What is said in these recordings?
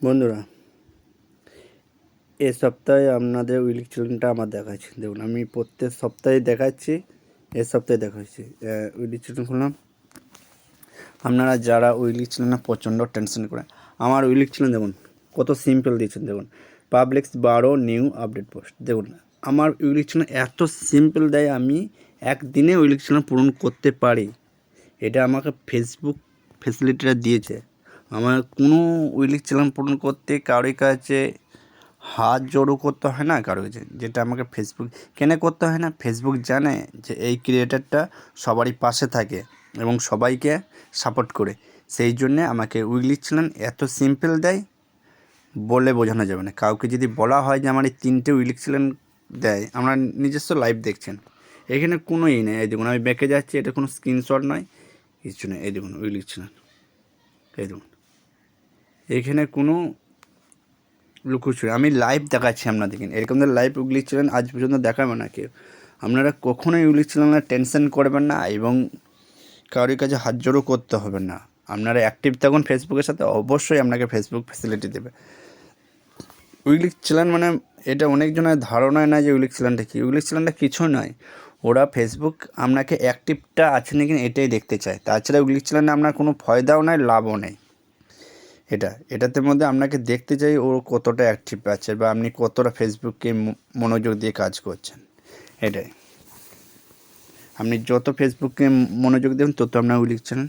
বন্ধুরা, এ সপ্তাহে আপনাদের উইলিক চ্যানেলটা আমার দেখাচ্ছি। দেখুন, আমি প্রত্যেক সপ্তাহে দেখাচ্ছি, এ সপ্তাহে দেখাচ্ছি। উইলিক চ্যানেল খুললাম। আপনারা যারা উইলিক চ্যানেল প্রচণ্ড টেনশন করেন, আমার উইলিক চ্যানেল দেখুন কত সিম্পল দিয়েছেন। দেখুন, পাবলিক্স 12 নিউ আপডেট পোস্ট। দেখুন, আমার উইলিক চ্যানেল এত সিম্পল দেয়, আমি একদিনে উইলিক চ্যানেল পূরণ করতে পারি। এটা আমাকে ফেসবুক ফেসিলিটিটা দিয়েছে। আমার কোনো উইলিক চ্যানেল পূরণ করতে কারোর কাছে হাত জোড়ও করতে হয় না কারো কাছে, যেটা আমাকে ফেসবুক কেন করতে হয় না। ফেসবুক জানে যে এই ক্রিয়েটারটা সবারই পাশে থাকে এবং সবাইকে সাপোর্ট করে, সেই জন্যে আমাকে উইলিক চ্যানেল এত সিম্পল দেয়, বলে বোঝানো যাবে না। কাউকে যদি বলা হয় যে আমার এই 3টে উইলিক চ্যানেল দেয়, আমরা নিজস্ব লাইভ দেখছেন, এখানে কোনো নেই। এই দেখুন, আমি ব্যাকে যাচ্ছি, এটা কোনো স্ক্রিনশট নয়, কিছু নেই। এই দেখুন উইলিক চ্যানেল, এই দেখুন, এখানে কোনো লুকোচুরি, আমি লাইভ দেখাচ্ছি আপনাদের। এরকম লাইভ উইলিক চ্যানেল আজ পর্যন্ত দেখাবে না কেউ। আপনারা কখনোই উইলিক চ্যানেলে টেনশন করবেন না এবং কারোর কাছে হাত জোড়ও করতে হবে না। আপনারা অ্যাক্টিভ থাকুন ফেসবুকের সাথে, অবশ্যই আপনাকে ফেসবুক ফ্যাসিলিটি দেবে। উইলিক চ্যানেল মানে এটা অনেকজনের ধারণায় না যে উইলিক চ্যানেলটা কি। উইলিক চ্যানেলটা কিছু নয়, ওরা ফেসবুক আপনাকে অ্যাক্টিভটা আছে নাকি এটাই দেখতে চায়। তাছাড়া উইলিক চ্যানেলে আপনার কোনো ফয়দাও নেই, লাভও নেই। এটাতে মধ্যে আপনাকে দেখতে চাই ও কতটা অ্যাক্টিভ আছে বা আপনি কতটা ফেসবুককে মনোযোগ দিয়ে কাজ করছেন। এটাই, আপনি যত ফেসবুককে মনোযোগ দেবেন তত আপনার উইলিক চ্যানেল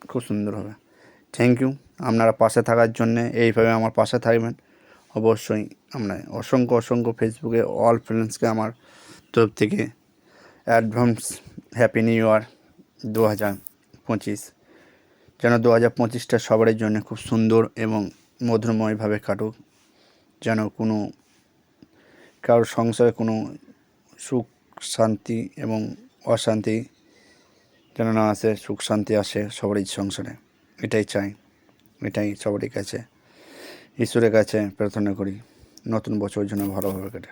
খুব সুন্দর হবে। থ্যাংক ইউ আপনারা পাশে থাকার জন্যে। এইভাবে আমার পাশে থাকবেন অবশ্যই। আপনার অসংখ্য অসংখ্য ফেসবুকে অল ফ্রেন্ডসকে আমার তরফ থেকে অ্যাডভান্স হ্যাপি নিউ ইয়ার 2025। যেন 2025টা সবার জন্য খুব সুন্দর এবং মধুরময়ভাবে কাটুক। যেন কোনো কারোর সংসারে কোনো সুখ শান্তি এবং অশান্তি যেন না আসে, সুখ শান্তি আসে সবারই সংসারে। এটাই চাই, এটাই সবারই কাছে, ঈশ্বরের কাছে প্রার্থনা করি নতুন বছর যেন ভালোভাবে কাটে।